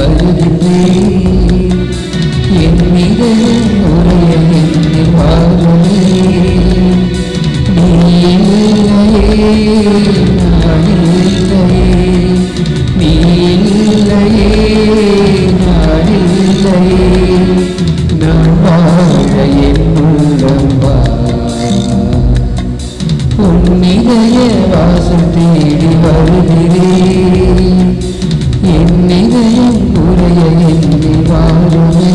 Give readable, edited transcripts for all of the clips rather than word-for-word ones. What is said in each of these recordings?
வருகின்றேன். என் இதய உரைய என்னில் வாருமே. நீ இல்லையே நான் இல்லையே, நீ இல்லையே நான் இல்லையே, நான் வாழ என் உள்ளம் வா. உன் இதய வாசல் தேடி வருகிறேன். என் இதயம் உரைய என்னில் வாருமே.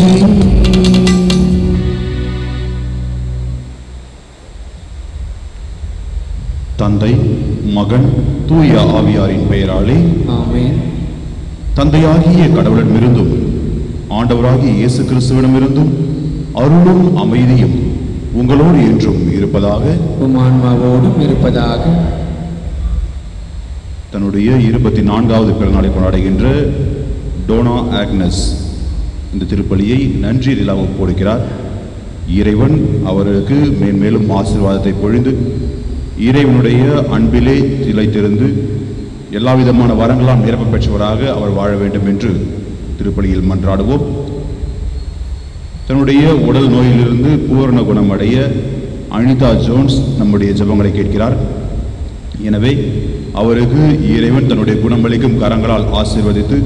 தந்தை, மகன், தூய ஆவியாரின் பெயராலே ஆமென். தந்தையாகிய கடவுளிடமிருந்தும் ஆண்டவராகிய இயேசு கிறிஸ்துவிடமிருந்தும் அருளும் அமைதியும் உங்களோடு என்றும் இருப்பதாக. உம் ஆன்மாவோடும் இருப்பதாக. தன்னுடைய 24வது பிறநாளை கொண்டாடுகின்ற டோனா ஆக்னஸ் இந்த திருப்பலியை நன்றி நிலாவை போடுகிறார். இறைவன் அவர்களுக்கு மேன்மேலும் ஆசீர்வாதத்தை பொழிந்து இறைவனுடைய அன்பிலே திளைத்திருந்து எல்லா விதமான வரங்களால் நிரப்ப பெற்றவராக அவர் வாழ வேண்டும் என்று திருப்பலியில் மன்றாடுவோம். தன்னுடைய உடல் நோயிலிருந்து பூரண குணமடைய அனிதா ஜோன்ஸ் நம்முடைய ஜெபங்களை கேட்கிறார். எனவே அவருக்கு இறைவன் தன்னுடைய குணமளிக்கும் கரங்களால் ஆசீர்வதித்து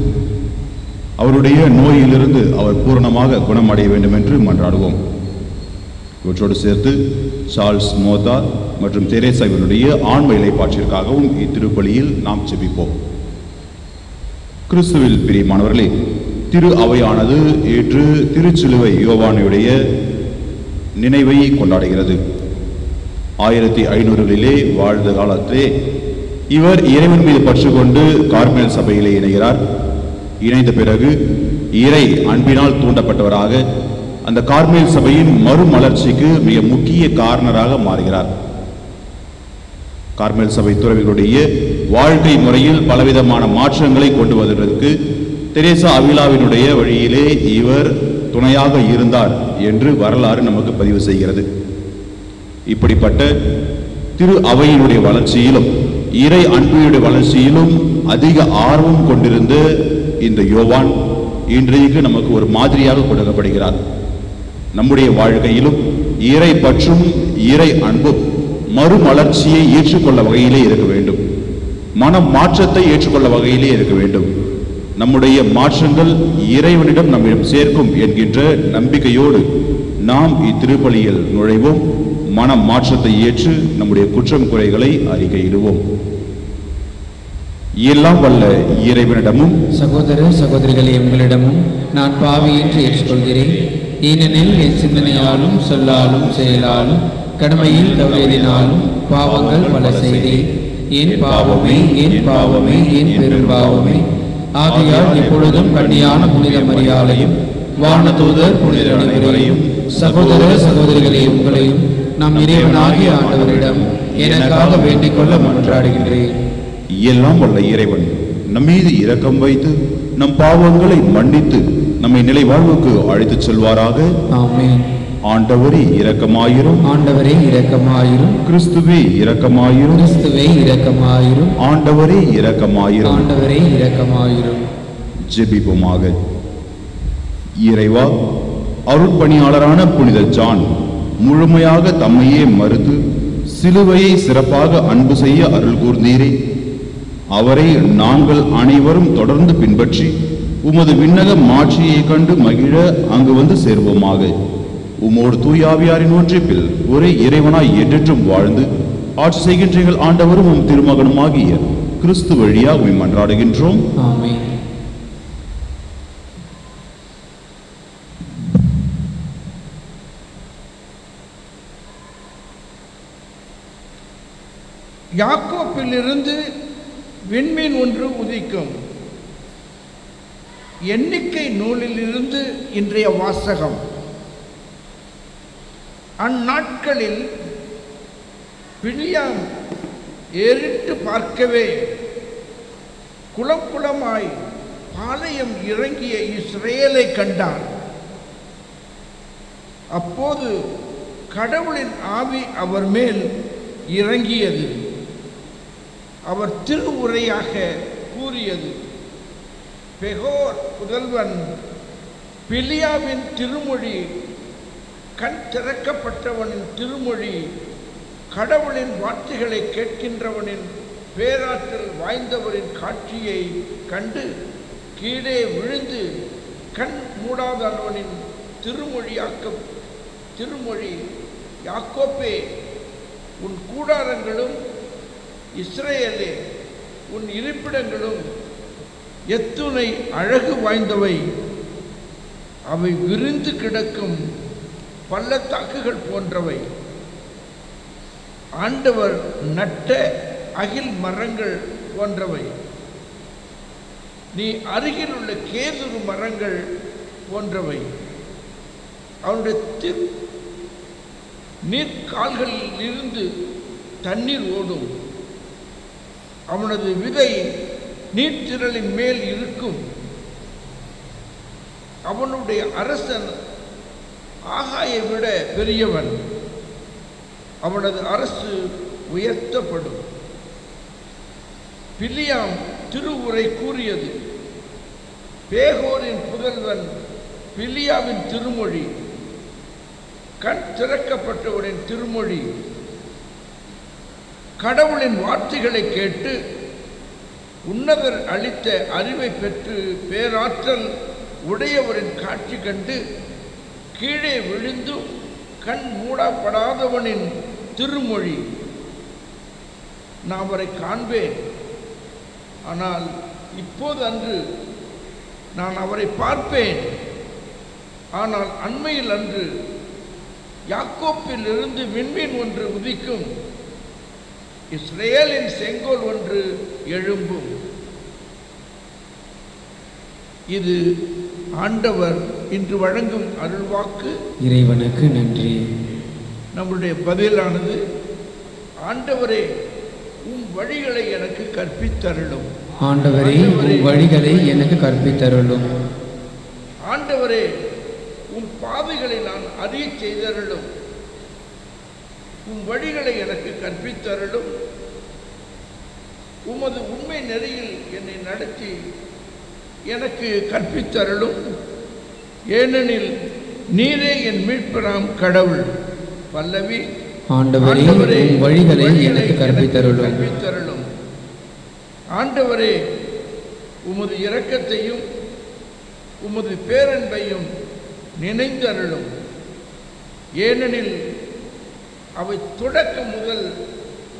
அவருடைய நோயிலிருந்து அவர் பூரணமாக குணமடைய வேண்டும் என்று மன்றாடுவோம். இவற்றோடு சேர்த்து சார்ல்ஸ் மோதா மற்றும் தெரேசாவினுடைய ஆன்ம இலைப்பாற்றிற்காகவும் இத்திருப்பலியில் நாம் ஜெபிப்போம். கிறிஸ்துவில் பிரியமானவர்களே, திரு அவையானது இன்று திருச்சிலுவை யோவானுடைய நினைவை கொண்டாடுகிறது. 1500களிலே வாழ்ந்த காலத்திலே இவர் இறைவன் மீது பற்று கொண்டு கார்மேல் சபையிலே இணைகிறார். இணைந்த பிறகு இறை அன்பினால் தூண்டப்பட்டவராக அந்த கார்மேல் சபையின் மறுமலர்ச்சிக்கு மிக முக்கிய காரணராக மாறுகிறார். கார்மேல் சபை துறவிகளுடைய வாழ்க்கை முறையில் பலவிதமான மாற்றங்களை கொண்டு வருவதற்கு தெரேசா அவிலாவினுடைய வழியிலே இவர் துணையாக இருந்தார் என்று வரலாறு நமக்கு பதிவு செய்கிறது. இப்படிப்பட்ட திரு அவையினுடைய வளர்ச்சியிலும் இறை அன்பினுடைய வளர்ச்சியிலும் அதிக ஆர்வம் கொண்டிருந்த இந்த யோவான் இன்றைக்கு நமக்கு ஒரு மாதிரியாக கொடுக்கப்படுகிறார். நம்முடைய வாழ்க்கையிலும் இறை பற்றும் இறை அன்பும் மறுமலர்ச்சியை ஏற்றுக்கொள்ள வகையிலே இருக்க வேண்டும். மன மாற்றத்தை ஏற்றுக்கொள்ள வகையிலே இருக்க வேண்டும். நம்முடைய மாற்றங்கள் இறைவனிடம் நம்மிடம் சேர்க்கும் என்கின்ற நம்பிக்கையோடு நாம் இத்திருப்பலியில் நுழைவோம். மன மாற்றத்தை ஏற்று நம்முடைய குற்றம் குறைகளை அறிக்கையிடுவோம். எல்லாம் வல்ல இறைவனிடமும் சகோதர சகோதரிகளே, உங்களிடமும் நான் பாவி என்று ஏற்றுக்கொள்கிறேன். ஏனெனில் என் சிந்தனையாலும் சொல்லாலும் செயலாலும் கடமையில் தவறினாலும் பாவங்கள் பல செய்தேன். என் பாவமே, என் பாவமே, என் பெரும்பாவமே. ஆகையால் இப்பொழுதும் கன்னியான புனித மரியாதையும் வானதூதர் புனித அனைவரையும் சகோதர சகோதரிகளே உங்களையும் நம் இறைவனாகிய ஆண்டவரிடம் எனக்காக வேண்டிக் கொள்ள மன்றாடுகின்றேன். எல்லாம் வல்ல இறைவன் நம் மீது இரக்கம் வைத்து நம் பாவங்களை மன்னித்து நம்மை நிலை வாழ்வுக்கு அழைத்துச் செல்வாராக. ஆமென். ஆண்டவரே இரக்கமாயிரும். ஆண்டவரே இரக்கமாயிரும். கிறிஸ்துவே இரக்கமாயிரும். கிறிஸ்துவே இரக்கமாயிரும். ஆண்டவரே இரக்கமாயிரும். ஆண்டவரே இரக்கமாயிரும். ஜெபிப்போமாக. இறைவா, அருட்பணியாளரான புனித ஜான் முழுமையாக தம்மையே மறுத்து சிலுவையை சிறப்பாக அன்பு செய்ய அருள் கூர்ந்தீரே. அவரை நாங்கள் அனைவரும் தொடர்ந்து பின்பற்றி உமது விண்ணக மாட்சியை கண்டு மகிழ அங்கு வந்து சேர்வோமாக. உமோடு தூயாவியாரின் ஒன்றிப்பில் ஒரே இறைவனாய் என்றென்றும் வாழ்ந்து ஆட்சி செய்கின்ற எங்கள் ஆண்டவரும் உம் திருமகனுமாகிய கிறிஸ்து வழியாக உம்மை மன்றாடுகின்றோம். ஆமென். யாக்கோப்பிலிருந்து விண்மீன் ஒன்று உதிக்கும். எண்ணிக்கை நூலிலிருந்து இன்றைய வாசகம். அந்நாட்களில் பிலியாம் ஏறிட்டு பார்க்கவே குளம் குளமாய் பாளையம் இறங்கிய இஸ்ரேலை கண்டார். அப்போது கடவுளின் ஆவி அவர் மேல் இறங்கியது. அவர் திருவுரையாக கூறியது, பெகோர் புதல்வன் பிலியாவின் திருமொழி, கண் திறக்கப்பட்டவனின் திருமொழி, கடவுளின் வார்த்தைகளை கேட்கின்றவனின் பேராற்றல் வாய்ந்தவரின் காட்சியை கண்டு கீழே விழுந்து கண் மூடாதவனின் திருமொழி, யாக்கோப்பே உன் கூடாரங்களும், இஸ்ரேலே உன் இருப்பிடங்களும் எத்துணை அழகு வாய்ந்தவை, அவை விரிந்து கிடக்கும் பள்ளத்தாக்குகள் போன்றவை. ஆண்டவர் நட்ட அகில் மரங்கள் போன்றவை, நீ அருகில் உள்ள கேதுரு மரங்கள் போன்றவை. அவனுடைய நீர்கால்களில் இருந்து தண்ணீர் ஓடும், அவனது விதை நீர்த்திரளின் மேல் இருக்கும். அவனுடைய அரசன் ஆகாயை விட பெரியவன், அவனது அரசு உயர்த்தப்படும். பிலியாம் திருவுரை கூறியது, பேகோரின் புதல்வன் பிலியாவின் திருமொழி, கண் திறக்கப்பட்டவரின் திருமொழி, கடவுளின் வார்த்தைகளை கேட்டு உன்னதர் அளித்த அறிவை பெற்று பேராற்றல் உடையவரின் காட்சி கண்டு கீழே விழுந்து கண் மூடப்படாதவனின் திருமொழி. நான் அவரை காண்பேன், ஆனால் இப்போது அன்று. நான் அவரை பார்ப்பேன், ஆனால் அண்மையில் அன்று. யாக்கோப்பில் இருந்து விண்மீன் ஒன்று உதிக்கும், இஸ்ரேலின் செங்கோல் ஒன்று எழும்பும். இது ஆண்டவர் இன்று வழங்கும் அருள்வாக்கு. இறைவனுக்கு நன்றி. நம்முடைய பதிலானது, ஆண்டவரே உம் வழிகளை எனக்கு கற்பித்தருளும். ஆண்டவரே உம் வழிகளை எனக்கு கற்பித்தருளும். ஆண்டவரே உம் பாதைகளை நான் அறிய செய்தருளும். உம் வழிகளை எனக்கு கற்பித்தருளும். உமது உண்மை நெறியில் என்னை நடத்தி எனக்கு கற்பித்தருளும். ஏனெனில் நீரே என் மீட்பராம் கடவுள். பல்லவி. ஆண்டவரே உம் வழிகளை எனக்கு கற்பித்தருளும். ஆண்டவரே உமது இரக்கத்தையும் உமது பேரன்பையும் நினைந்தருளும். ஏனெனில் அவை தொடக்கம் முதல்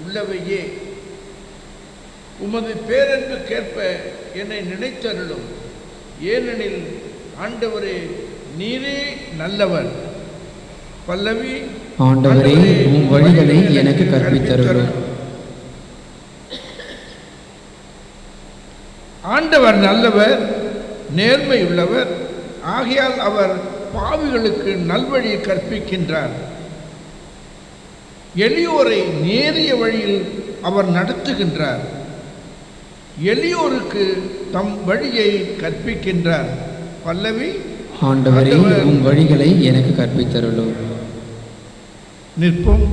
உள்ளவையே. உமது பேரன்புக்கேற்ப என்னை நினைத்தருளும். ஏனெனில் ஆண்டவரே நீரே நல்லவர். பல்லவி. ஆண்டவரே உம் வழிகளை எனக்கு கற்பித்தருளும். ஆண்டவர் நல்லவர், நேர்மையுள்ளவர். ஆகையால் அவர் பாவிகளுக்கு நல்வழியை கற்பிக்கின்றார். எளியோரை நேரிய வழியில் அவர் நடத்துகின்றார். எளியோருக்கு தம் வழியை கற்பிக்கின்றார். பல்லவி. ஆண்டவரே உம் வழிகளை எனக்கு கற்பித்தருளும். நிற்போம்.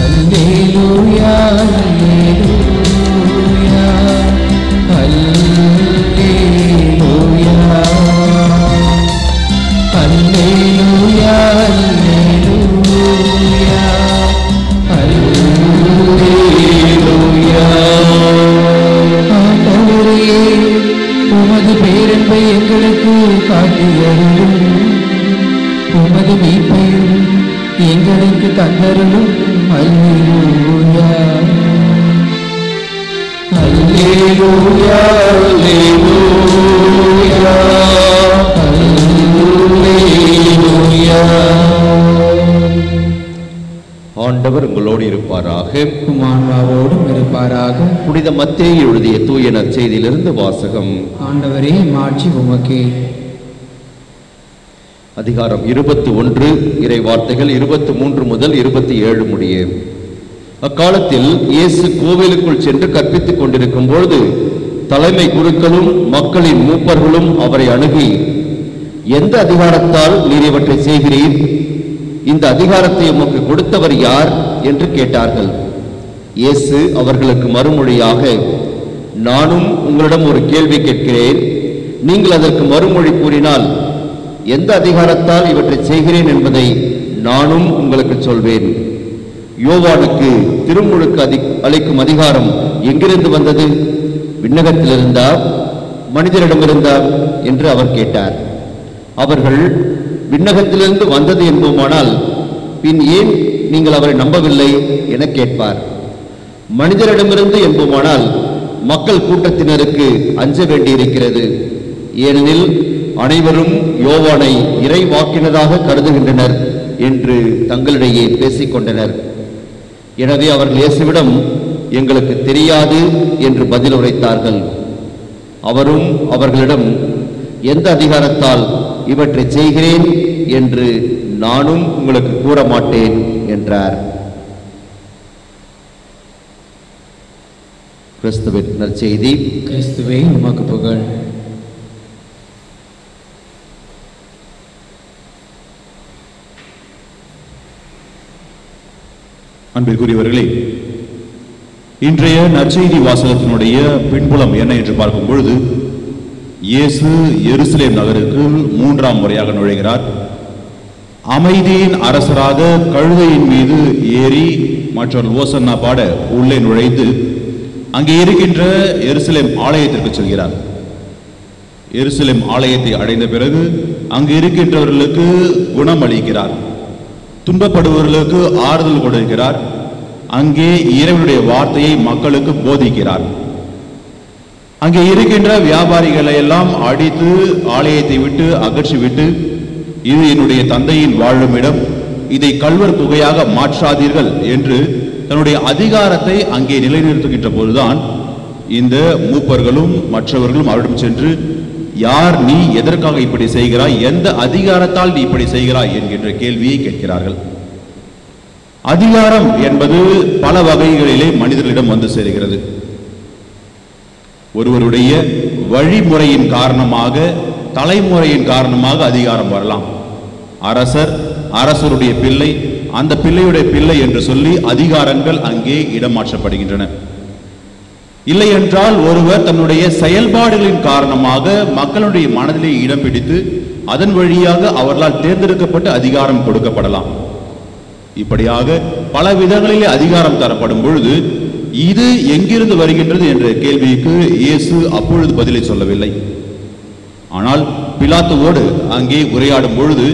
அல்லேலூயா அல்லேலூயா அல்லேலூயா அல்லேலூயா அல்லேலூயா. ஆண்டவரே உமது பேரன்பை எங்களுக்கு காட்டியருளும். உமது மீட்பையும் எங்களுக்கு தந்தருளும். அல்லேலூயா அல்லேலூயா அல்லேலூயா அல்லேலூயா. ஆண்டவர் உங்களோடு இருப்பாராக. உம் ஆன்மாவோடும் இருப்பாராக. புனித மத்தேயு எழுதிய தூய நற்செய்தியிலிருந்து வாசகம். ஆண்டவரே மாட்சி உமக்கே. அதிகாரம் 21, இறை வார்த்தைகள் 23 முதல் 27 முடிய. அக்காலத்தில் இயேசு கோவிலுக்குள் சென்று கற்பித்துக் கொண்டிருக்கும் பொழுது தலைமை குருக்களும் மக்களின் மூப்பர்களும் அவரை அணுகி, எந்த அதிகாரத்தால் நீர் இவற்றை செய்கிறீர்? இந்த அதிகாரத்தை உமக்கு கொடுத்தவர் யார் என்று கேட்டார்கள். இயேசு அவர்களுக்கு மறுமொழியாக, நானும் உங்களிடம் ஒரு கேள்வி கேட்கிறேன், நீங்கள் அதற்கு மறுமொழி கூறினால் எந்த அதிகாரத்தால் இவற்றை செய்கிறேன் என்பதை நானும் உங்களுக்கு சொல்வேன். யோவானுக்கு திருமுழுக்கு அளிக்கும் அதிகாரம் எங்கிருந்து வந்தது? விண்ணகத்திலிருந்தா மனிதரிடமிருந்தா என்று அவர் கேட்டார். அவர்கள் விண்ணகத்திலிருந்து வந்தது என்போமானால் பின் ஏன் நீங்கள் அவரை நம்பவில்லை என கேட்பார். மனிதரிடமிருந்து என்போமானால் மக்கள் கூட்டத்தினருக்கு அஞ்ச வேண்டியிருக்கிறது. ஏனெனில் அனைவரும் யோவானை இறை வாக்கினதாக கருதுகின்றனர் என்று தங்களிடையே பேசிக்கொண்டனர். எனவே அவர்கள் இயேசுவிடம், எங்களுக்கு தெரியாது என்று பதில் உரைத்தார்கள். அவரும் அவர்களிடம், எந்த அதிகாரத்தால் இவற்றை செய்கிறேன் என்று நானும் உங்களுக்கு கூற மாட்டேன் என்றார். கிறிஸ்துவின் நற்செய்தி. கிறிஸ்துவே உமக்கு புகழ். அன்பிற்குரியவர்களே, இன்றைய நற்செய்தி வாசகத்தினுடைய பின்புலம் என்ன என்று பார்க்கும் பொழுது, இயேசு எருசலேம் நகருக்கு 3ஆம் முறையாக நுழைகிறார். அமைதியின் அரசராக கழுதையின் மீது ஏறி மற்றொரு ஓசன்னா பாட உள்ளே நுழைந்து அங்கே இருக்கின்ற எருசலேம் ஆலயத்திற்கு செல்கிறார். எருசலேம் ஆலயத்தை அடைந்த பிறகு அங்கு இருக்கின்றவர்களுக்கு குணமளிக்கிறார், துன்பப்படுபவர்களுக்கு ஆறுதல் கொடுக்கிறார், அங்கே இறைவனுடைய வார்த்தையை மக்களுக்கு போதிக்கிறார். அங்கே இருக்கின்ற வியாபாரிகளை எல்லாம் அடித்து ஆலயத்தை விட்டு அகற்றிவிட்டு, இது என்னுடைய தந்தையின் வாழும் இடம், இதை கள்வர் குகையாக மாற்றாதீர்கள் என்று தன்னுடைய அதிகாரத்தை அங்கே நிலைநிறுத்துகின்ற போதுதான் இந்த மூப்பர்களும் மற்றவர்களும் அவரிடம் சென்று, யார் நீ, எதற்காக இப்படி செய்கிறாய், எந்த அதிகாரத்தால் நீ இப்படி செய்கிறாய் என்கின்ற கேள்வியை கேட்கிறார்கள். அதிகாரம் என்பது பல வகைகளிலே மனிதர்களிடம் வந்து சேருகிறது. ஒருவருடைய வழிமுறையின் காரணமாக, தலைமுறையின் காரணமாக அதிகாரம் வரலாம். அரசருடைய பிள்ளை, அந்த பிள்ளையுடைய பிள்ளை என்று சொல்லி அதிகாரங்கள் அங்கே இடமாற்றப்படுகின்றன. இல்லை என்றால் ஒருவர் தன்னுடைய செயல்பாடுகளின் காரணமாக மக்களுடைய மனதிலே இடம் பிடித்து அதன் வழியாக அவர்களால் தேர்ந்தெடுக்கப்பட்டு அதிகாரம் கொடுக்கப்படலாம். இப்படியாக பல விதங்களிலே அதிகாரம் தரப்படும் பொழுது இது எங்கிருந்து வருகின்றது என்ற கேள்விக்கு இயேசு அப்பொழுது பதிலை சொல்லவில்லை. ஆனால் பிலாத்துவோடு அங்கே உரையாடும் பொழுது,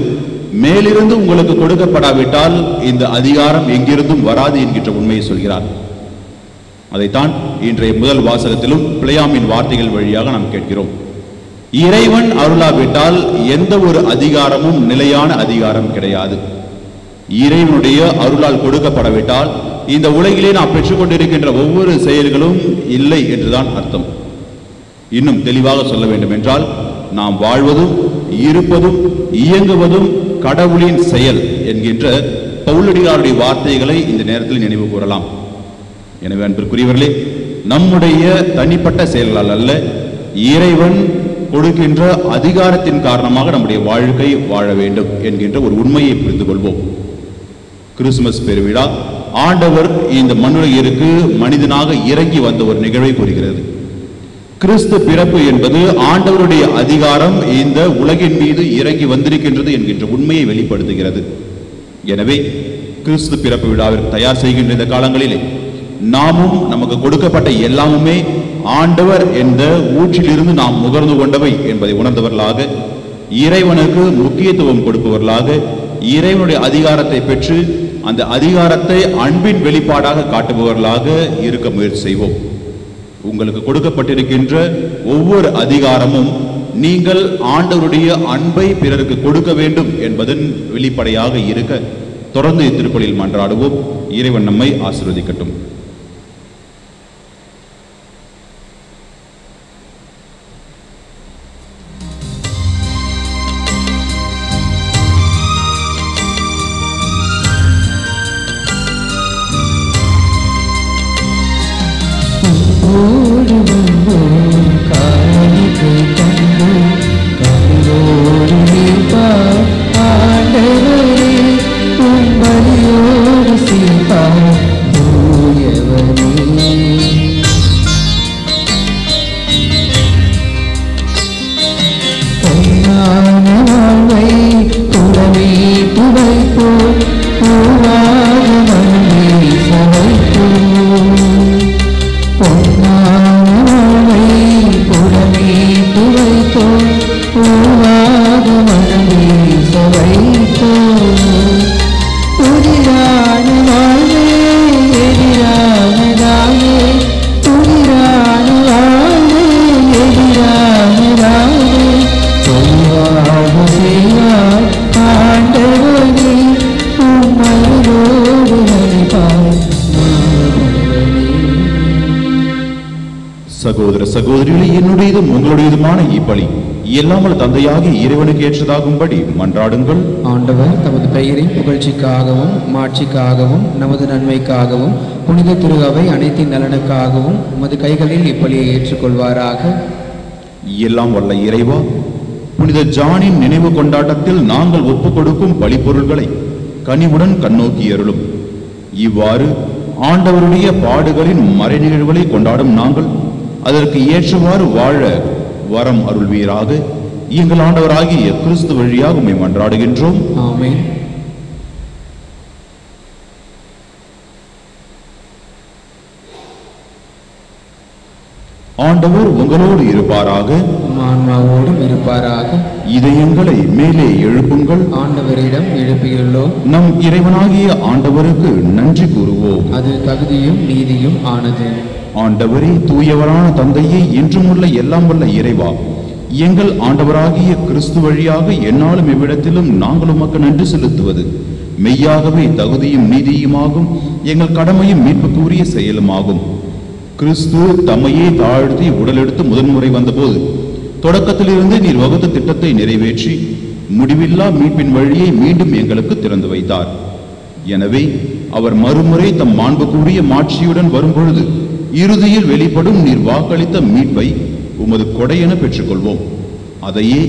மேலிருந்து உங்களுக்கு கொடுக்கப்படாவிட்டால் இந்த அதிகாரம் எங்கிருந்தும் வராது என்கின்ற உண்மையை சொல்கிறார். அதைத்தான் இன்றைய முதல் வாசகத்திலும் பிழையாமின் வார்த்தைகள் வழியாக நாம் கேட்கிறோம். இறைவன் அருளாவிட்டால் எந்த ஒரு அதிகாரமும் நிலையான அதிகாரம் கிடையாது. இறைவனுடைய அருளால் கொடுக்கப்படவிட்டால் இந்த உலகிலே நாம் பெற்றுக்கொண்டிருக்கின்ற ஒவ்வொரு செயல்களும் இல்லை என்றுதான் அர்த்தம். இன்னும் தெளிவாக சொல்ல வேண்டும் என்றால், நாம் வாழ்வதும் இருப்பதும் இயங்குவதும் கடவுளின் செயல் என்கின்ற பவுலடியாருடைய வார்த்தைகளை இந்த நேரத்தில் நினைவு கூறலாம். எனவே அன்பிற்குரியவர்களே, நம்முடைய தனிப்பட்ட செயல்களால் அல்ல, இறைவன் கொடுக்கின்ற அதிகாரத்தின் காரணமாக நம்முடைய வாழ்க்கை வாழ வேண்டும் என்கின்ற ஒரு உண்மையை புரிந்து கொள்வோம். கிறிஸ்துமஸ் பெருவிழா ஆண்டவர் இந்த மண்ணுலகிற்கு மனிதனாக இறங்கி வந்த ஒரு நிகழ்வை கூறுகிறது. கிறிஸ்து பிறப்பு என்பது ஆண்டவருடைய அதிகாரம் இந்த உலகின் மீது இறங்கி வந்திருக்கின்றது என்கின்ற உண்மையை வெளிப்படுத்துகிறது. எனவே கிறிஸ்து பிறப்பு விழாவிற்கு தயார் செய்கின்ற இந்த காலங்களிலே நாமும் நமக்கு கொடுக்கப்பட்ட எல்லாமுமே ஆண்டவர் என்ற ஊற்றிலிருந்து நாம் முகர்ந்து கொண்டவை என்பதை உணர்ந்தவர்களாக, இறைவனுக்கு முக்கியத்துவம் கொடுப்பவர்களாக, இறைவனுடைய அதிகாரத்தை பெற்று அந்த அதிகாரத்தை அன்பின் வெளிப்பாடாக காட்டுபவர்களாக இருக்க முயற்சி செய்வோம். உங்களுக்கு கொடுக்கப்பட்டிருக்கின்ற ஒவ்வொரு அதிகாரமும் நீங்கள் ஆண்டவருடைய அன்பை பிறருக்கு கொடுக்க வேண்டும் என்பதன் வெளிப்படையாக இருக்க தொடர்ந்து திருப்பலியில் மன்றாடுவோம். இறைவன் நம்மை ஆசீர்வதிக்கட்டும். ஆண்டவரே பூவாக மனம் வீச வைத்தோம். புதிரான வாழ்வே எதிரானதாயே, புதிரான வாழ்வே எதிரானதாயே, பொதுவாக செய்வார் ஆண்டவனே, உம்மையோடு நடிப்பார். சகோதர சகோதரிகளே, என்னுடையதும் உங்களுடையதுமான இப்பலி எல்லாமல் தந்தையாகிய இறைவனுக்கு ஏற்றதாகும்படி மன்றாடுங்கள். ஆண்டவர் தமது பெயரின் புகழ்ச்சிக்காகவும் மாட்சிக்காகவும் நமது நன்மைக்காகவும் புனித திருஅவை அனைத்தின் நலனுக்காகவும் உமது கைகளில் இப்பலியை ஏற்றுக்கொள்வாராக. எல்லாம் வல்ல இறைவா, புனித ஜானின் நினைவு கொண்டாட்டத்தில் நாங்கள் ஒப்புக் கொடுக்கும் பலிப்பொருள்களை கனிவுடன் கண்ணோக்கி அருளும். இவ்வாறு ஆண்டவருடைய பாடுகளின் மறைநிகழ்வுகளை கொண்டாடும் நாங்கள் அதற்கு ஏற்றவாறு வாழ வரம் அருள்வீராக. எங்கள் ஆண்டவராகிய கிறிஸ்து வழியாக உம்மை மன்றாடுகின்றோம். ஆமென். ஆண்டவர் உங்களோடு இருப்பாராக. உம் ஆன்மாவோடும் இருப்பாராக. இதயங்களை மேலே எழுப்புங்கள். ஆண்டவரிடம் எழுப்பியுள்ளோம். நம் இறைவனாகிய ஆண்டவருக்கு நன்றி கூறுவோம். அது தகுதியும் நீதியும் ஆனது. ஆண்டவரே, தூயவரான தந்தையே, என்றும் உள்ள எல்லாம் வல்ல இறைவா, எங்கள் ஆண்டவராகிய கிறிஸ்து வழியாக எந்நாளும் இவ்விடத்திலும் நாங்கள் உமக்கு நன்றி செலுத்துவது மெய்யாகவே தகுதியும் நீதியுமாகும், எங்கள் கடமையும் மீட்புக்குரிய செயலுமாகும். கிறிஸ்து தம்மையே தாழ்த்தி உடலெடுத்து முதன்முறை வந்தபோது தொடக்கத்திலிருந்து நீர் வகுத்த திட்டத்தை நிறைவேற்றி முடிவில்லா மீட்பின் வழியை மீண்டும் எங்களுக்கு திறந்து வைத்தார். எனவே அவர் மறுமுறை தம் மாண்புக்குரிய மாட்சியுடன் வரும்பொழுது இறுதியில் வெளிப்படும் நீர் வாக்களித்த மீட்பை உமது கொடையென பெற்றுக்கொள்வோம். அதையே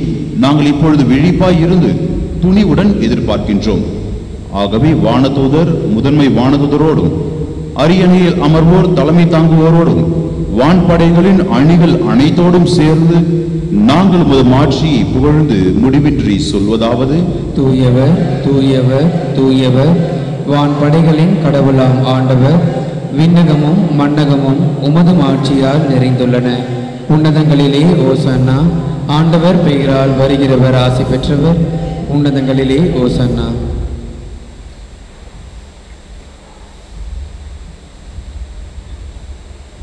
நாங்கள் இப்பொழுது விழிப்பாய் இருந்து துணிவுடன் எதிர்பார்க்கின்றோம். ஆகவே வானதூதர் முதன்மை வானதூதரோடும் அரியணையில் அமர்வோர் தலைமை தாங்குவோரோடும் வான்படைகளின் அணிகள் அனைத்தோடும் சேர்ந்து நாங்கள் உமது மாட்சியை புகழ்ந்து முடிவின்றி சொல்வதாவது: தூயவர் தூயவர் தூயவர், வான்படைகளின் கடவுளாம் ஆண்டவர். விண்ணகமும் மண்ணகமும் உமது மாட்சியால் நிறைந்துள்ளன. உன்னதங்களிலே ஓசன்னா. ஆண்டவர் பெயரால் வருகிறவர் ஆசி பெற்றவர். உன்னதங்களிலே ஓசன்னா.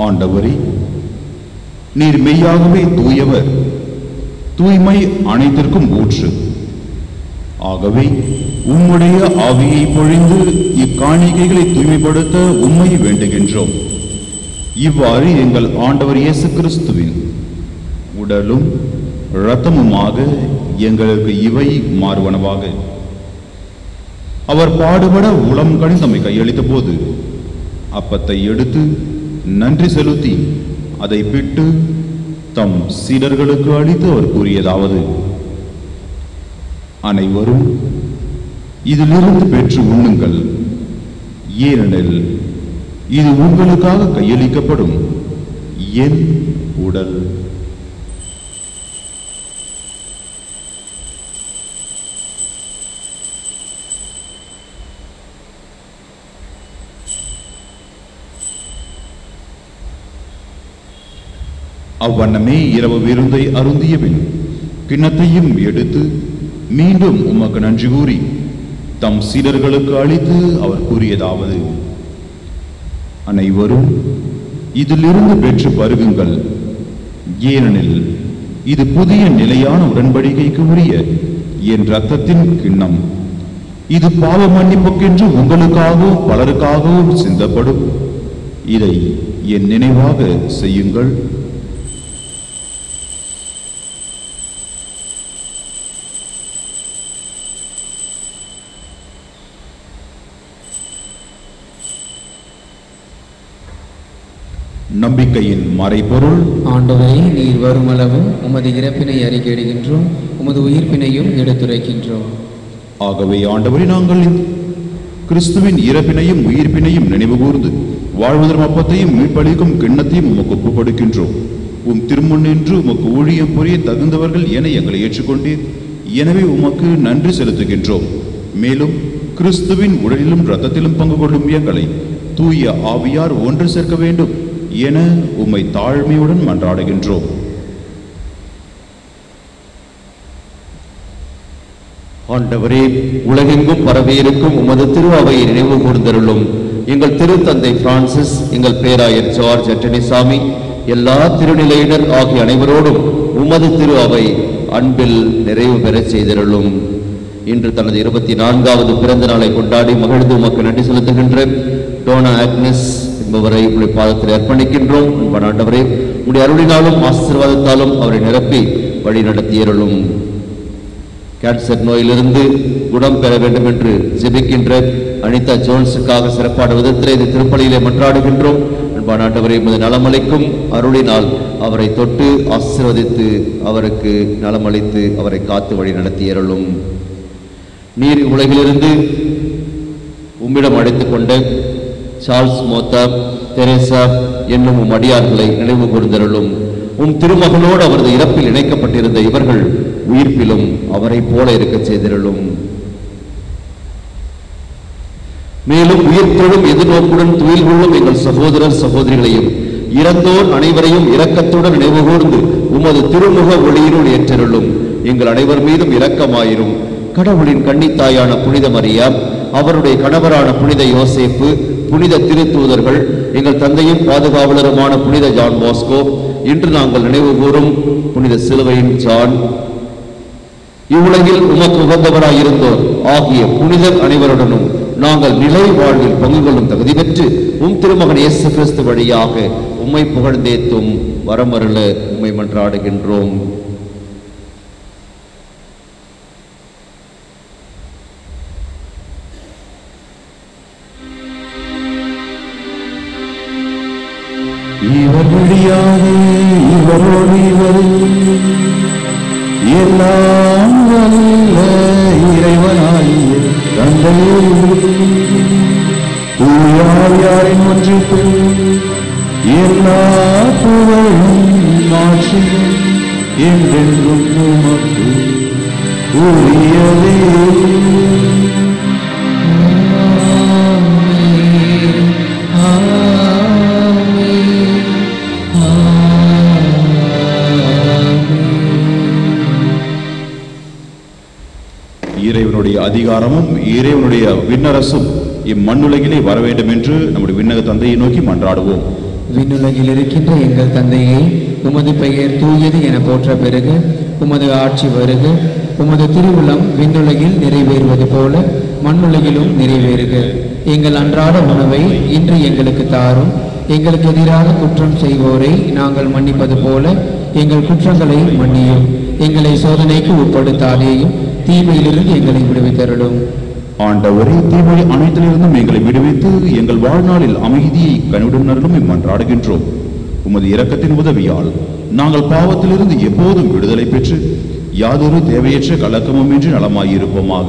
ஆண்டவரே, நீர் மெய்யாகவே தூயவர், தூய்மை அனைத்திற்கும் ஊற்று. ஆகவே உம்முடைய ஆவியை பொழிந்து இக்காணிக்கைகளை தூய்மைப்படுத்த உம்மை வேண்டுகின்றோம். இவ்வாறு எங்கள் ஆண்டவர் இயேசு கிறிஸ்துவின் உடலும் இரத்தமுமாக எங்களுக்கு இவை மாறுவனவாக. அவர் பாடுபட உளம் கணிந்தமை கையளித்த போது அப்பத்தை எடுத்து நன்றி செலுத்தி அதை பிட்டு தம் சீடர்களுக்கு அளித்து அவர் கூறியதாவது: அனைவரும் இதிலிருந்து பெற்று உண்ணுங்கள், ஏனெனில் இது உங்களுக்காக கையளிக்கப்படும் என் உடல். அவ்வண்ணமே இரவு விருந்தை அருந்திய பின் கிண்ணத்தையும் எடுத்து மீண்டும் உமக்கு நன்றி கூறி தம் சீடர்களுக்கு அளித்து அவர் கூறியதாவது: அனைவரும் இதிலிருந்து பெற்று பருகுங்கள், ஏனெனில் இது புதிய நிலையான உடன்படிக்கைக்கு உரிய என் இரத்தத்தின் கிண்ணம். இது பாவ மன்னிப்புக்கென்று உங்களுக்காகவும் பலருக்காகவும் சிந்தப்படும். இதை என் நினைவாக செய்யுங்கள். நம்பிக்கையின் மறைபொருள்: ஆண்டவரே, நீர் வருமளவும் உமது இறப்பினை அறிக்கையிடுகின்றோம், உமது உயிர்ப்பினையும் எடுத்துரைக்கின்றோம். ஆகவே ஆண்டவரே, நாங்கள் கிறிஸ்துவின் இறப்பினையும் உயிர்ப்பினையும் நினைவு கூர்ந்து வாழ்வதற்கு அப்பத்தையும் மீட்பளிக்கும் கிண்ணத்தையும் உமக்கு ஒப்புக்கொடுக்கின்றோம். உம் திருமுன் நின்று உமக்கு ஊழியம் புரிய தகுந்தவர்கள் என எங்களை ஏற்றுக்கொண்டீர். எனவே உமக்கு நன்றி செலுத்துகின்றோம். மேலும் கிறிஸ்துவின் உடலிலும் இரத்தத்திலும் பங்கு கொள்ளும் எங்களை தூய ஆவியார் ஒன்று சேர்க்க வேண்டும் என உம்மை தாழ்மையுடன் மன்றாடுகின்றோம். ஆண்டவரே, உலகெங்கும் பரவியிருக்கும் உமது திரு அவையை நினைவு கூர்ந்தருளும். எங்கள் திருத்தந்தை பிரான்சிஸ், எங்கள் பேராயர் ஜார்ஜ் அட்டனிசாமி, எல்லா திருநிலையினர் ஆகிய அனைவரோடும் உமது திரு அவை அன்பில் நிறைவு பெறச் செய்தருளும். இன்று தனது 24வது பிறந்த நாளை கொண்டாடி மகிழ்ந்து உமக்கு நன்றி செலுத்துகின்ற டோனா ஆக்னஸ் என்பவரை உடைய பாதத்தில் அர்ப்பணிக்கின்றோம். அன்பான ஆண்டவரே, உடைய அருளினாலும் ஆசீர்வாதத்தாலும் அவரை நிரப்பி வழி நடத்தியருளும். கேன்சர் நோயிலிருந்து குணம் பெற வேண்டும் என்று ஜெபிக்கின்ற அனிதா ஜோன்ஸுக்காக சிறப்பான விதத்தில் இந்த திருப்பலியிலே மன்றாடுகின்றோம். அன்பான ஆண்டவரே, உமது நலமளிக்கும் அருளினால் அவரை தொட்டு ஆசீர்வதித்து அவருக்கு நலமளித்து அவரை காத்து வழி நடத்தியருளும். நீர் உலகிலிருந்து உம்மிடம் அழைத்துக் கொண்ட சார்ல்ஸ் மோத்தா, தெரேசா என்னும் உம் அடியார்களை நினைவு கூர்ந்தருளும். உம் திருமகனோடு அவரது இறப்பில் இணைக்கப்பட்டிருந்த இவர்கள் உயிர்ப்பிலும் அவரை போல இருக்க செய்திருளும். மேலும் உயிர்த்தோடும் எதிர்நோக்குடன் துயில் கொள்ளும் எங்கள் சகோதரர் சகோதரிகளையும் இறந்தோர் அனைவரையும் இரக்கத்துடன் நினைவு கூர்ந்து உமது திருமுக ஒளியினுள் ஏற்றருளும். எங்கள் அனைவர் மீதும் இரக்கமாயிரும். கடவுளின் கன்னித்தாயான புனித மரியா, அவருடைய கணவரான புனித யோசேப்பு, புனித திருத்தூதர்கள், எங்கள் தந்தையும் பாதுகாவலருமான புனித ஜான் பாஸ்கோ, இன்று நாங்கள் நினைவு கூறும் புனித சிலுவையின் ஜான், இவ்வுலகில் உமக்கு உகந்தவராயிருந்தோர் ஆகிய புனிதர் அனைவருடனும் நாங்கள் நிலை வாழ்வில் பங்கு கொள்ளும் தகுதி பெற்று உம் திருமகன் இயேசு கிறிஸ்து வழியாக உம்மை புகழ்ந்தேத்தும் வரமருள உம்மை மன்றாடுகின்றோம். இவர் வழியாக இவரோடு இவர் எல்லாம் வல்ல இறைவனாகிய தந்தையே, தூயாரின் ஒன்றிப்பு எல்லா புகழும் மாட்சியும் என்றென்றும் உமக்கு உரியதே. இறைவனுடைய அதிகாரமும் இறைவனுடைய விண்ணரசும் இம்மண்ணுலகிலே வர வேண்டும் என்று நம்முடைய விண்ணக தந்தையை நோக்கி மன்றாடுவோம். விண்ணுலகில் இருக்கின்ற எங்கள் தந்தையே, உமது பெயர் தூயது என போற்ற பெருக, உமது ஆட்சி வருக, உமது திருவுளம் விண்ணுலகில் நிறைவேறுவது போல மண்ணுலகிலும் நிறைவேறுக. எங்கள் அன்றாட உணவை இன்று எங்களுக்கு தாரும். எங்களுக்கு எதிராக குற்றம் செய்வோரை நாங்கள் மன்னிப்பது போல எங்கள் குற்றங்களை மன்னியும். எங்களை சோதனைக்கு உட்படுத்தாதேயும், தீமையிலிருந்து எங்களை விடுவித்தருளும். ஆண்டவரே, தீமை அனைத்திலிருந்தும் எங்களை விடுவித்து எங்கள் வாழ்நாளில் அமைதியை கனிவுடன் மன்றாடுகின்றோம். உமது இரக்கத்தின் உதவியால் நாங்கள் பாவத்திலிருந்து எப்போதும் விடுதலை பெற்று யாதொரு தேவையற்ற கலக்கமுமின்றி நலமாயிருப்போமாக.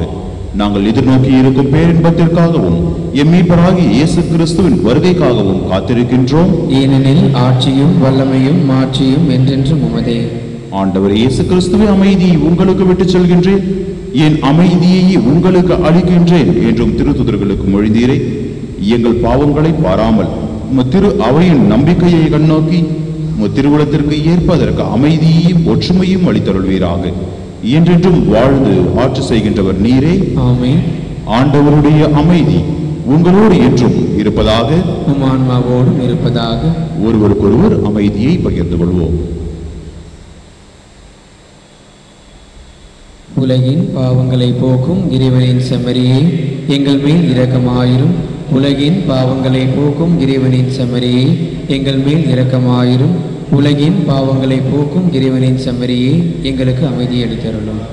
நாங்கள் எதிர்நோக்கி இருக்கும் பேரின்பத்திற்காகவும் எம்மீட்பராகிய இயேசு கிறிஸ்துவின் வருகைக்காகவும் காத்திருக்கின்றோம். ஏனெனில் ஆட்சியும் வல்லமையும் மாட்சியும் என்றென்றும் உமதே. ஆண்டவர் இயேசு கிறிஸ்துவே, அமைதியை உங்களுக்கு விட்டுச் செல்கின்றேன், என் அமைதியை உங்களுக்கு அளிக்கின்றேன் என்றும் திருத்துதர்களுக்கு மொழிந்தீரே. எங்கள் பாவங்களை பாராமல் திரு அவையின் நம்பிக்கையை கண்ணோக்கி திருவுளத்திற்கு ஏற்பதற்கு அமைதியையும் ஒற்றுமையும் அளித்தருள்வீராக. என்றென்றும் வாழ்ந்து ஆட்சி செய்கின்றவர் நீரே. ஆமென். ஆண்டவருடைய அமைதி உங்களோடு என்றும் இருப்பதாக, உம் ஆன்மாவோடும் இருப்பதாக. ஒருவருக்கொருவர் அமைதியை பகிர்ந்து கொள்வோம். உலகின் பாவங்களை போக்கும் இறைவனின் செம்மறியே, எங்கள் மேல் இரக்கமாயிரும். உலகின் பாவங்களை போக்கும் இறைவனின் செம்மறியே, எங்கள் மேல் இரக்கமாயிரும். உலகின் பாவங்களை போக்கும் இறைவனின் செம்மறியே, எங்களுக்கு அமைதி அளித்தருளும்.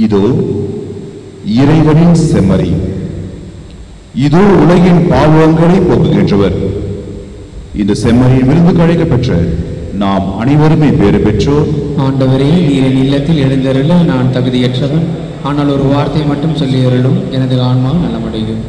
இதோ இறைவனின் செம்மறி, இதோ உலகின் பாவங்களை போக்குகின்றவர். இந்த செம்மறியின் விருந்து அழைக்க பெற்ற நாம் அனைவருமே பேறு பெற்றோர். ஆண்டவரே, நீரின் இல்லத்தில் எழுந்தருள நான் தகுதியற்றவன். ஆனால் ஒரு வார்த்தை மட்டும் சொல்லியருளும், எனது ஆன்மா நலமடையும்.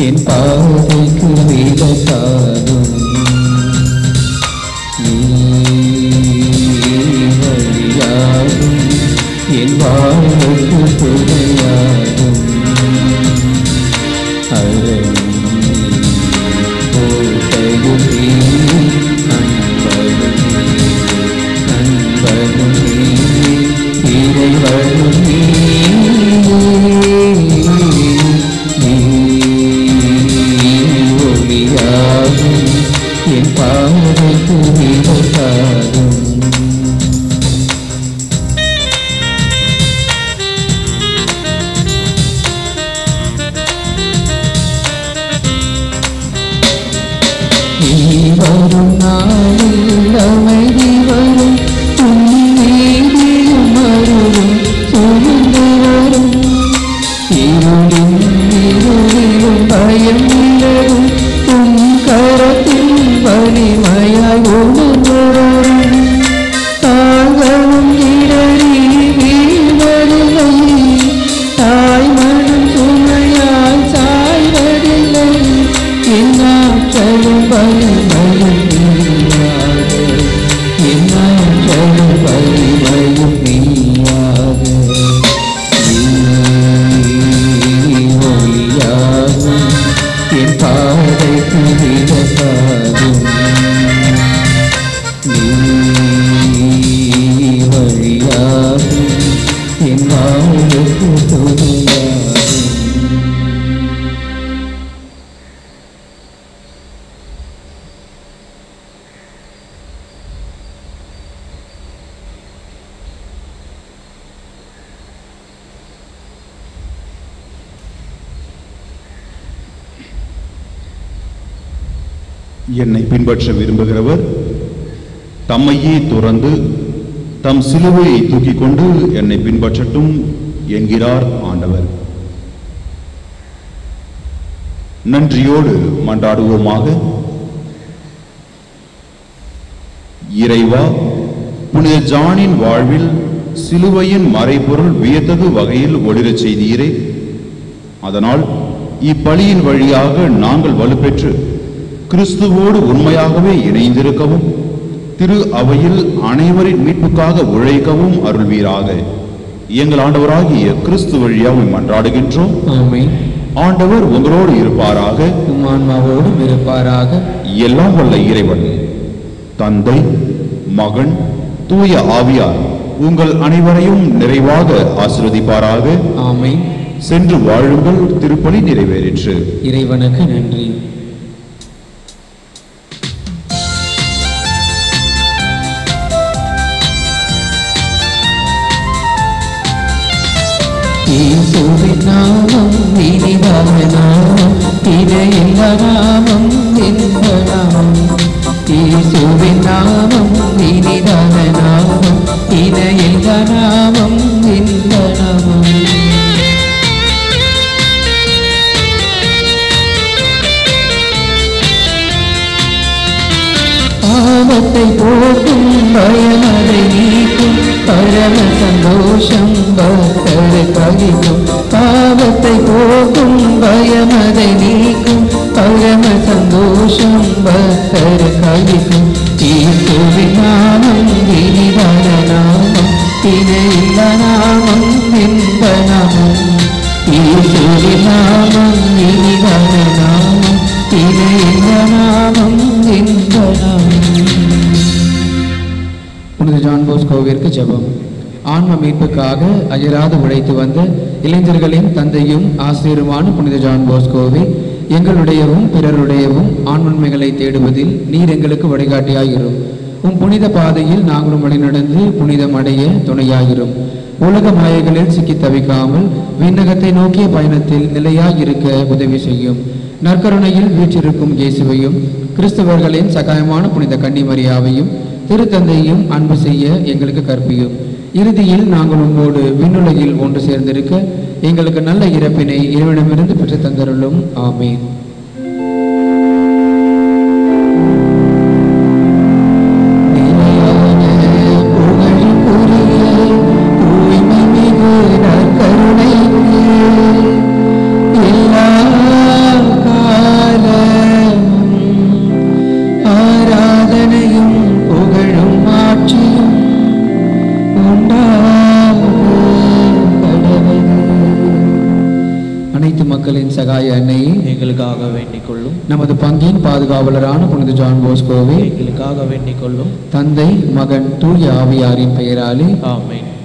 என் பாதைக்கு விலக்காகும் நீ வழியாகும் என் வாழ்வுக்கு துணையாகும் அரண் கோட்டையும் நீ அன்பரும் நீ இறைவனும் நீ ஒளியாகும் என் பாதைக்கு விலக்காகும் வரும் நாளில் அமைதி வரும் நீதியும் அருளும் சுருந்து வரும் இருளிலும் பயம் விலகும் உன் கரத்தில் வலிமையாய் உணர்ந்து வரும் தாங்களும் இடறி வீழ்வதில்லை தாய் மனம் சுமையால் சாய்வதில்லை என்னாற்றலும் வலிமையும் நீயாக என்னாற்றலும் வலிமையும் நீயாக நீ ஒளியாகும் என் பாதைக்கு விலக்காகும் நீ வழியாகும் என் வாழ்வுக்கு துணையாகும். என்னை பின்பற்ற விரும்புகிறவர் தம்மையே துறந்து தம் சிலுவையை தூக்கிக் கொண்டு என்னை பின்பற்றட்டும் என்கிறார் ஆண்டவர். நன்றியோடு மன்றாடுவோமாக. இறைவா, புனித ஜானின் வாழ்வில் சிலுவையின் மறைபொருள் வியத்தகு வகையில் ஒளிரச் செய்தீரே. அதனால் இப்பலியின் வழியாக நாங்கள் வலுப்பெற்று கிறிஸ்துவோடு உண்மையாகவே இணைந்திருக்கவும் திரு அவையில் அனைவரின் மீட்புக்காக உழைக்கவும் அருள்வீராக. எங்கள் ஆண்டவராகிய கிறிஸ்து வழியாக மன்றாடுகின்றோம். ஆமென். ஆண்டவர் உங்களோடு இருப்பாராக, உம் ஆன்மாவோடும் இருப்பாராக. எல்லாம் வல்ல இறைவன் தந்தை, மகன், தூய ஆவியார் உங்கள் அனைவரையும் நிறைவாக ஆசீர்வதிப்பாராக. ஆமென். சென்று வாழுங்கள். திருப்பலி நிறைவேறிற்று. இறைவனுக்கு நன்றி. இயேசுவின் நாமம் இனிதான நாமம், இணையில்லா நாமம், இன்ப நாமம். இயேசுவின் நாமம் இனிதான நாமம், இணையில்லா நாமம், இன்ப நாமம். பாவத்தை போக்கும் பயமதை நீக்கும் பரம சந்தோஷம் பக்தருக்கு அளிக்கும். பாவத்தை போக்கும் பயமதை நீக்கும் பரம சந்தோஷம் பக்தருக்கு அளிக்கும். இயேசுவின் நாமம் இனிதான நாமம், இணையில்லா நாமம், இன்ப நாமம். இயேசுவின் நாமம் இனிதான நாமம், இணையில்லா நாமம், இன்ப நாமம். புனித ஜான் போஸ்கோவிற்கு ஜெபம். ஆன்ம மீட்புக்காக அயராது உழைத்து வந்த இளைஞர்களின் தந்தையும் ஆசிரியருமான புனித ஜான் போஸ்கோவே, எங்களுடையவும் பிறருடையவும் ஆண்மன்மைகளை தேடுவதில் நீர் எங்களுக்கு வழிகாட்டியாயிரும். உம் புனித பாதையில் நாங்களும் வழிநடந்து புனிதம் அடைய துணையாயிரும். உலக மாயைகளில் சிக்கி தவிக்காமல் விண்ணகத்தை நோக்கிய பயணத்தில் நிலையாயிருக்க உதவி செய்யும். நற்கருணையில் வீற்றிருக்கும் இயேசுவையும் கிறிஸ்தவர்களின் சகாயமான புனித கன்னிமரியாவையும் திருத்தந்தையும் அன்பு செய்ய எங்களுக்கு கற்பியும். இறுதியில் நாங்கள் உங்களோடு விண்ணுலகில் ஒன்று சேர்ந்திருக்க எங்களுக்கு நல்ல இறப்பினை இறைவனிடமிருந்து பெற்று தந்தருளும். ஆமீன். எல்லா எங்களுக்காக வேண்டிக் கொள்ளும். நமது பங்கின் பாதுகாவலரான புனித ஜான் போஸ்கோவே எங்களுக்காக வேண்டிக் கொள்ளும். தந்தை, மகன், தூய ஆவியாரின் பெயராலே ஆமென்.